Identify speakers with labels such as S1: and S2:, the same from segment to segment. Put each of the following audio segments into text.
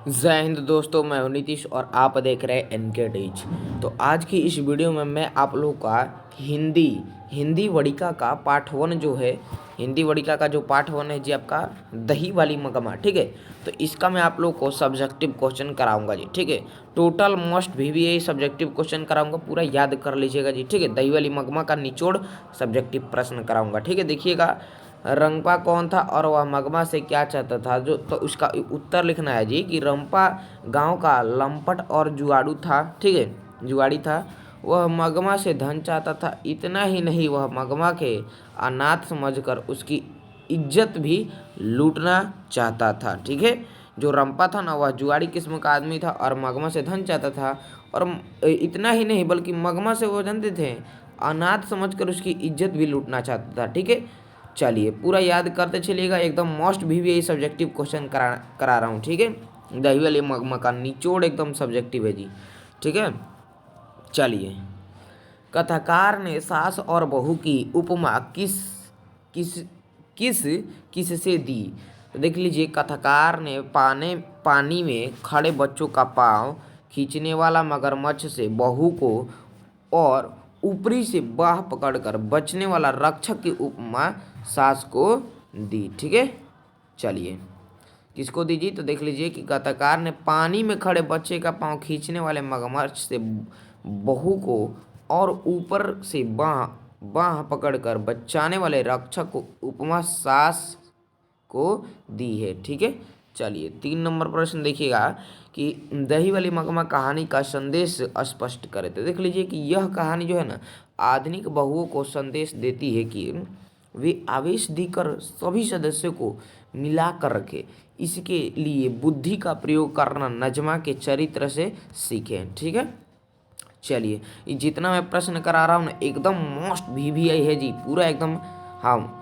S1: जय हिंद दोस्तों, मैं हूं नीतीश और आप देख रहे हैं एनके टीच। तो आज की इस वीडियो में मैं आप लोगों का हिंदी हिंदी वड़िका का पार्ट 1 जो है, हिंदी वड़िका का जो पार्ट 1 है जी आपका दही वाली मगमा, ठीक है। तो इसका मैं आप लोग को सब्जेक्टिव क्वेश्चन कराऊंगा जी, ठीक है। Total most VVA subjective question कराऊंगा, पूरा याद कर लीजिएगा जी, ठीक है। दही वाली मगमा का निचोड़ सब्जेक्टिव प्रश्न कराऊंगा, ठीक है। देखिएगा, रंपा कौन था और वह मगमा से क्या चाहता था, जो तो उसका उत्तर लिखना है जी कि रंपा गांव का लंपट और जुआड़ू था, ठीक है, जुआड़ी था। वह मगमा से धन चाहता था। इतना ही नहीं, वह मगमा के अनाथ समझकर उसकी इज्जत भी लूटना चाहता था, ठीक है। जो रंपा था ना, वह जुआड़ी किस्म का आदमी था और मगमा से धन चाहता था। और इतना ही नहीं, बल्कि मगमा से वो जानते थे, अनाथ समझकर उसकी इज्जत भी लूटना चाहता था, ठीक है। चलिए पूरा याद करते चलिएगा, एकदम मोस्ट VVA सब्जेक्टिव क्वेश्चन करा रहा हूँ, ठीक है। दही वाले मगमा का निचोड़ एकदम सब्जेक्टिव है जी, ठीक है। चलिए, कथाकार ने सास और बहू की उपमा किस किस किस किस से दी। तो देख लीजिए, कथाकार ने पानी में खड़े बच्चों का पाँव खींचने वाला मगरमच्छ से बहू को और ऊपरी से बाह पकड़कर बचने वाला रक्षक की उपमा सास को दी, ठीक है। चलिए, किसको दी जी, तो देख लीजिए कि कथाकार ने पानी में खड़े बच्चे का पाँव खींचने वाले मगरमच्छ से बहू को और ऊपर से बाह बाह पकड़कर बचाने वाले रक्षक को उपमा सास को दी है, ठीक है। चलिए 3 नंबर प्रश्न देखिएगा कि दही वाली मगमा कहानी का संदेश स्पष्ट करे। तो देख लीजिए कि यह कहानी जो है ना, आधुनिक बहुओं को संदेश देती है कि वे आवेश देकर सभी सदस्यों को मिला कर रखे। इसके लिए बुद्धि का प्रयोग करना नजमा के चरित्र से सीखें, ठीक है। चलिए, ये जितना मैं प्रश्न करा रहा हूँ ना, एकदम मोस्ट VVA है जी, पूरा एकदम, हाँ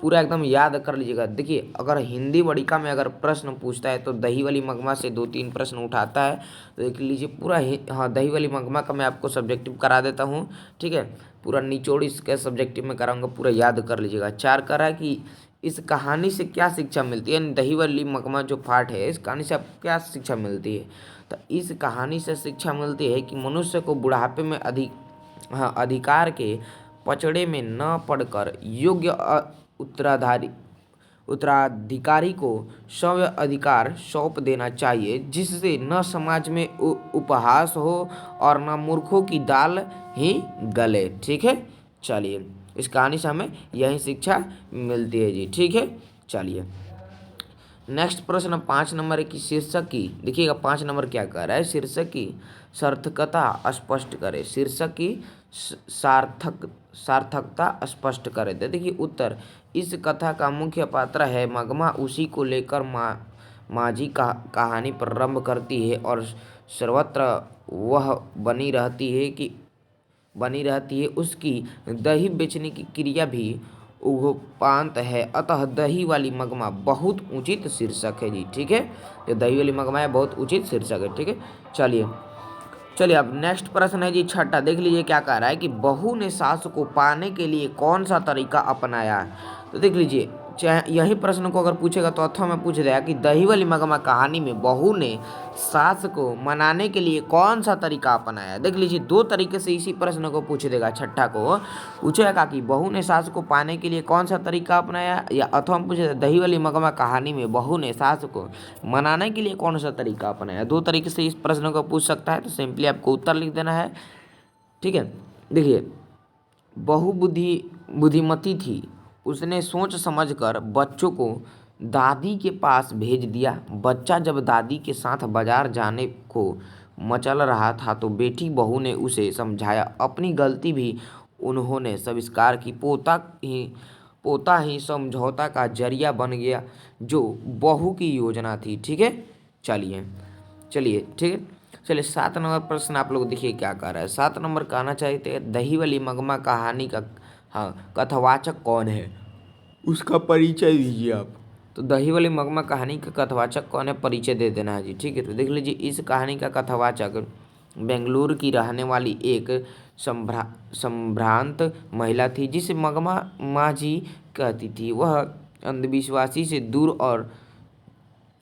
S1: पूरा एकदम याद कर लीजिएगा। देखिए, अगर हिंदी वड़िका में अगर प्रश्न पूछता है तो दही वाली मगमा से 2-3 प्रश्न उठाता है। तो देख लीजिए पूरा हाँ, दही वाली मगमा का मैं आपको सब्जेक्टिव करा देता हूँ, ठीक है। पूरा निचोड़ इसके सब्जेक्टिव में कराऊंगा, पूरा याद कर लीजिएगा। 4 करा है कि इस कहानी से क्या शिक्षा मिलती है, दही वाली मगमा जो पार्ट है, इस कहानी से आपको क्या शिक्षा मिलती है। तो इस कहानी से शिक्षा मिलती है कि मनुष्य को बुढ़ापे में अधिकार के पचड़े में न पड़कर योग्य उत्तराधारी उत्तराधिकारी को स्व अधिकार सौंप देना चाहिए, जिससे न समाज में उपहास हो और न मूर्खों की दाल ही गले, ठीक है। चलिए, इस कहानी से हमें यही शिक्षा मिलती है जी, ठीक है। चलिए, नेक्स्ट प्रश्न 5 नंबर की शीर्षक की, देखिएगा 5 नंबर क्या कह रहा है, शीर्षक की सार्थकता स्पष्ट करें। शीर्षक की सार्थकता स्पष्ट करें। तो देखिए उत्तर, इस कथा का मुख्य पात्र है मगमा। उसी को लेकर माझी कहानी प्रारंभ करती है और सर्वत्र वह बनी रहती है। उसकी दही बेचने की क्रिया भी उगपांत है, अतः दही वाली मगमा बहुत उचित शीर्षक है जी, ठीक है। ये दही वाली मगमा है, बहुत उचित शीर्षक है, ठीक है। चलिए चलिए, अब नेक्स्ट प्रश्न है जी 6, देख लीजिए क्या कह रहा है कि बहू ने सास को पाने के लिए कौन सा तरीका अपनाया। तो देख लीजिए, चाहे यही प्रश्न को अगर पूछेगा तो अथवा में पूछ देगा कि दही वाली मगमा कहानी में बहू ने सास को मनाने के लिए कौन सा तरीका अपनाया। देख लीजिए, 2 तरीके से इसी प्रश्न को पूछ देगा। 6 को पूछेगा कि बहू ने सास को पाने के लिए कौन सा तरीका अपनाया, या अथवा में पूछेगा दही वाली मगमा कहानी में बहू ने सास को मनाने के लिए कौन सा तरीका अपनाया। 2 तरीके से इस प्रश्न को पूछ सकता है, तो सिंपली आपको उत्तर लिख देना है, ठीक है। देखिए, बहु बुद्धिमती थी। उसने सोच समझकर बच्चों को दादी के पास भेज दिया। बच्चा जब दादी के साथ बाजार जाने को मचल रहा था तो बेटी बहू ने उसे समझाया। अपनी गलती भी उन्होंने स्वीकार की। पोता ही समझौता का जरिया बन गया, जो बहू की योजना थी, ठीक है। चलिए चलिए ठीक है। चलिए 7 नंबर प्रश्न आप लोग देखिए क्या कर रहा है। 7 नंबर कहना चाहते हैं दही वाली मगमा कहानी का, हाँ, कथावाचक कौन है, उसका परिचय दीजिए आप। तो दही वाली मगमा कहानी का कथावाचक कौन है, परिचय दे देना है जी, ठीक है। तो देख लीजिए, इस कहानी का कथावाचक बेंगलुरु की रहने वाली एक संभ्रांत महिला थी, जिसे मगमा माँ जी कहती थी। वह अंधविश्वासी से दूर और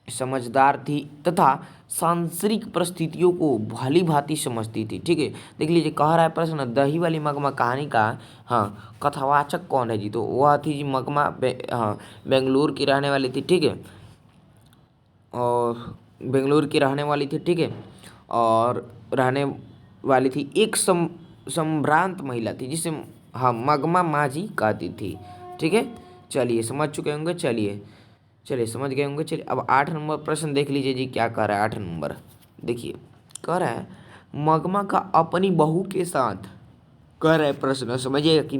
S1: समझदार थी तथा सांसारिक परिस्थितियों को भली भांति समझती थी। ठीक है, देख लीजिए कह रहा है प्रश्न, दही वाली मगमा कहानी का हाँ कथावाचक कौन है जी? तो वह थी जी मगमा हाँ बेंगलुरु की रहने वाली थी। ठीक है, और बेंगलुरु की रहने वाली थी। ठीक है, और रहने वाली थी एक संभ्रांत महिला थी जिसे हाँ मगमा माझी कहती थी। ठीक है, चलिए समझ चुके होंगे। चलिए समझ गए होंगे। चलिए अब 8 नंबर प्रश्न देख लीजिए जी, क्या कह रहा है 8 नंबर। देखिए कह रहा है मगमा का अपनी बहू के साथ, कह रहा है प्रश्न समझिएगा कि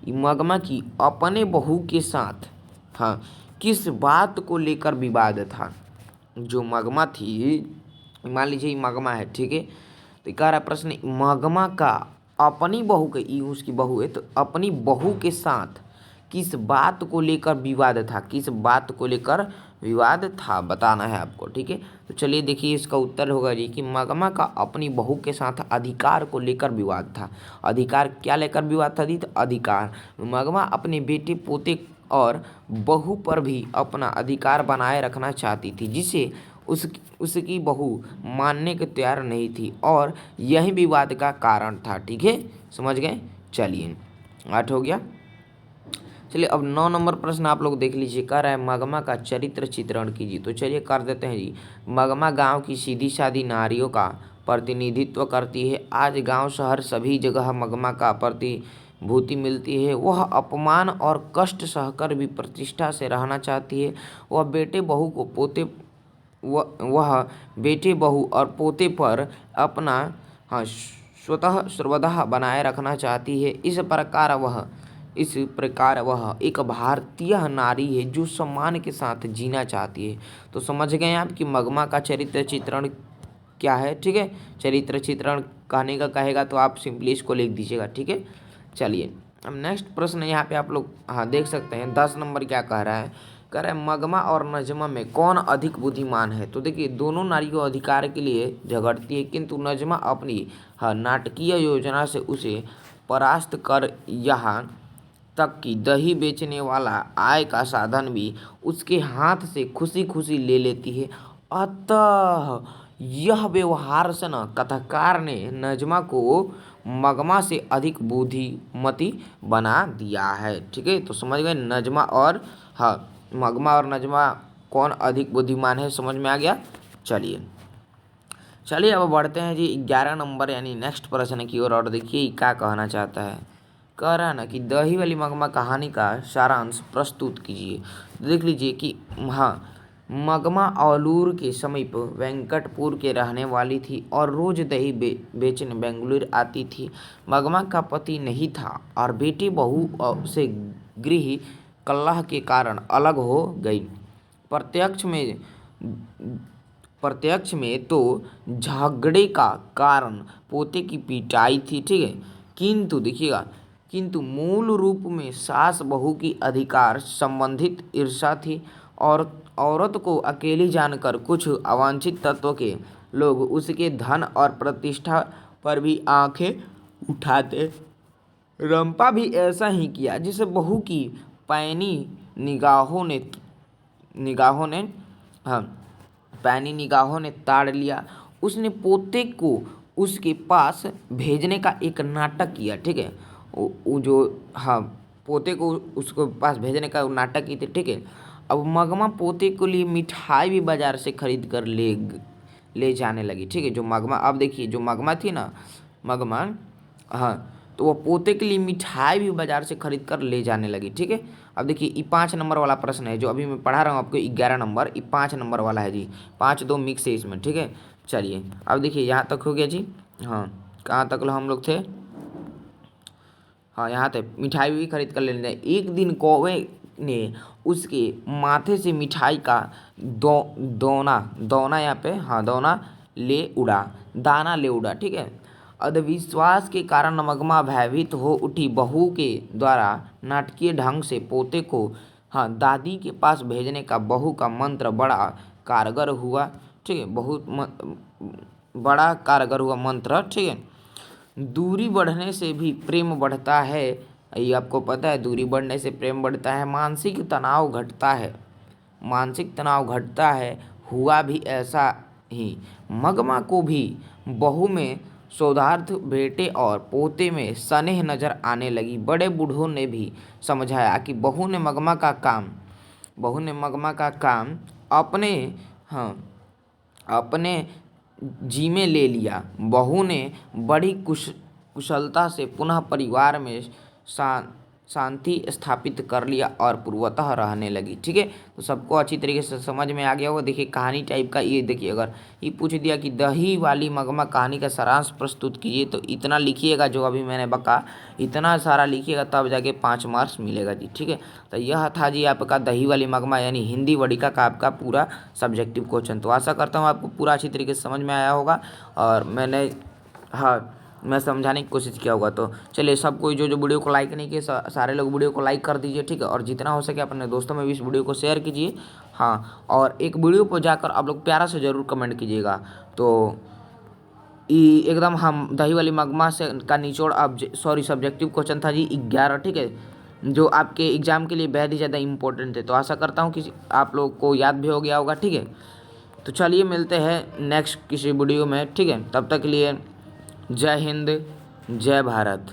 S1: मगमा की अपने बहू के साथ हाँ किस बात को लेकर विवाद था। जो मगमा थी, मान लीजिए ये मगमा है। ठीक है, तो कह रहा है प्रश्न, मगमा का अपनी बहू के, ये उसकी बहू है, तो अपनी बहू के साथ किस बात को लेकर विवाद था, किस बात को लेकर विवाद था बताना है आपको। ठीक है, तो चलिए देखिए इसका उत्तर होगा जी कि मगमा का अपनी बहू के साथ अधिकार को लेकर विवाद था। अधिकार क्या लेकर विवाद था जी? तो अधिकार, मगमा अपने बेटे पोते और बहू पर भी अपना अधिकार बनाए रखना चाहती थी, जिसे उसकी बहू मानने के तैयार नहीं थी और यही विवाद का कारण था। ठीक है, समझ गए। चलिए 8 हो गया। चलिए अब 9 नंबर प्रश्न आप लोग देख लीजिए, कह रहा है मगमा का चरित्र चित्रण कीजिए। तो चलिए कर देते हैं जी। मगमा गांव की सीधी सादी नारियों का प्रतिनिधित्व करती है। आज गांव शहर सभी जगह मगमा का प्रतिभूति मिलती है। वह अपमान और कष्ट सहकर भी प्रतिष्ठा से रहना चाहती है। वह वह बेटे बहू और पोते पर अपना हाँ स्वतः सर्वदा बनाए रखना चाहती है। इस प्रकार वह एक भारतीय नारी है जो सम्मान के साथ जीना चाहती है। तो समझ गए आप कि मगमा का चरित्र चित्रण क्या है। ठीक है, चरित्र चित्रण कहने का कहेगा तो आप सिंपली इसको लिख दीजिएगा। ठीक है, चलिए अब नेक्स्ट प्रश्न यहाँ पे आप लोग हाँ देख सकते हैं 10 नंबर क्या कह रहा है। कह रहा है मगमा और नजमा में कौन अधिक बुद्धिमान है। तो देखिए दोनों नारियों अधिकार के लिए झगड़ती है, किंतु नजमा अपनी हाँ नाटकीय योजना से उसे परास्त कर यहाँ तक कि दही बेचने वाला आय का साधन भी उसके हाथ से खुशी खुशी ले लेती है। अतः यह व्यवहार से न कथाकार ने नजमा को मगमा से अधिक बुद्धिमती बना दिया है। ठीक है, तो समझ गए नजमा और हाँ मगमा और नजमा कौन अधिक बुद्धिमान है, समझ में आ गया। चलिए अब बढ़ते हैं जी 11 नंबर यानी नेक्स्ट प्रश्न की ओर। और देखिए क्या कहना चाहता है। कह रहा है ना कि दही वाली मगमा कहानी का सारांश प्रस्तुत कीजिए। देख लीजिए कि हाँ मगमा औलूर के समीप वेंकटपुर के रहने वाली थी और रोज दही बेचने बेंगलुरु आती थी। मगमा का पति नहीं था और बेटी बहू से गृह कलह के कारण अलग हो गई। प्रत्यक्ष में प्रत्यक्ष में तो झगड़े का कारण पोते की पिटाई थी। ठीक है, किंतु देखिएगा किंतु मूल रूप में सास बहू की अधिकार संबंधित ईर्ष्या थी। और औरत को अकेली जानकर कुछ अवांछित तत्व के लोग उसके धन और प्रतिष्ठा पर भी आंखें उठाते। रंपा भी ऐसा ही किया, जिसे बहू की पैनी निगाहों ने हाँ पैनी निगाहों ने ताड़ लिया। उसने पोते को उसके पास भेजने का एक नाटक किया। ठीक है, वो जो हाँ पोते को उसको पास भेजने का नाटक की थी। ठीक है, अब मगमा पोते के लिए मिठाई भी बाजार से खरीद कर ले जाने लगी। ठीक है, जो मगमा अब देखिए जो मगमा थी ना मगमा हाँ तो वो पोते के लिए मिठाई भी बाजार से खरीद कर ले जाने लगी। ठीक है, अब देखिए ये 5 नंबर वाला प्रश्न है जो अभी मैं पढ़ा रहा हूँ आपको 11 नंबर, ये 5 नंबर वाला है जी। 5-2 मिक्स है इसमें। ठीक है, चलिए अब देखिए यहाँ तक हो गया जी। हाँ कहाँ तक हम लोग थे, हाँ यहाँ तक मिठाई भी खरीद कर लेने जाए। एक दिन कौवे ने उसके माथे से मिठाई का दोना यहाँ पे हाँ दाना ले उड़ा। ठीक है, अंधविश्वास के कारण मगमा भयभीत हो उठी। बहू के द्वारा नाटकीय ढंग से पोते को हाँ दादी के पास भेजने का बहू का मंत्र बड़ा कारगर हुआ। ठीक है, बड़ा कारगर हुआ मंत्र। ठीक है, दूरी बढ़ने से भी प्रेम बढ़ता है, ये आपको पता है। दूरी बढ़ने से प्रेम बढ़ता है, मानसिक तनाव घटता है, मानसिक तनाव घटता है, हुआ भी ऐसा ही। मगमा को भी बहू में सौहार्द, बेटे और पोते में स्नेह नजर आने लगी। बड़े बूढ़ों ने भी समझाया कि बहू ने मगमा का काम अपने हाँ अपने जिम्मे ले लिया। बहू ने बड़ी कुशलता से पुनः परिवार में शांति स्थापित कर लिया और पूर्वतः रहने लगी। ठीक है, तो सबको अच्छी तरीके से समझ में आ गया होगा। देखिए कहानी टाइप का ये देखिए, अगर ये पूछ दिया कि दही वाली मगमा कहानी का सारांश प्रस्तुत कीजिए, तो इतना लिखिएगा जो अभी मैंने बका, इतना सारा लिखिएगा तब जाके 5 मार्क्स मिलेगा जी। ठीक है, तो यह था जी आपका दही वाली मगमा यानी हिंदी वर्णिका का आपका पूरा सब्जेक्टिव क्वेश्चन। तो आशा करता हूँ आपको पूरा अच्छी तरीके से समझ में आया होगा और मैं समझाने की कोशिश किया होगा। तो चलिए, सब कोई जो वीडियो को लाइक नहीं किए सारे लोग वीडियो को लाइक कर दीजिए। ठीक है, और जितना हो सके अपने दोस्तों में भी इस वीडियो को शेयर कीजिए। हाँ, और एक वीडियो पर जाकर आप लोग प्यारा से ज़रूर कमेंट कीजिएगा। तो एकदम हम दही वाली मगमा से का निचोड़ सब्जेक्टिव क्वेश्चन था जी 11। ठीक है, जो आपके एग्जाम के लिए बेहद ही ज़्यादा इंपॉर्टेंट है। तो आशा करता हूँ कि आप लोग को याद भी हो गया होगा। ठीक है, तो चलिए मिलते हैं नेक्स्ट किसी वीडियो में। ठीक है, तब तक के लिए जय हिंद, जय भारत।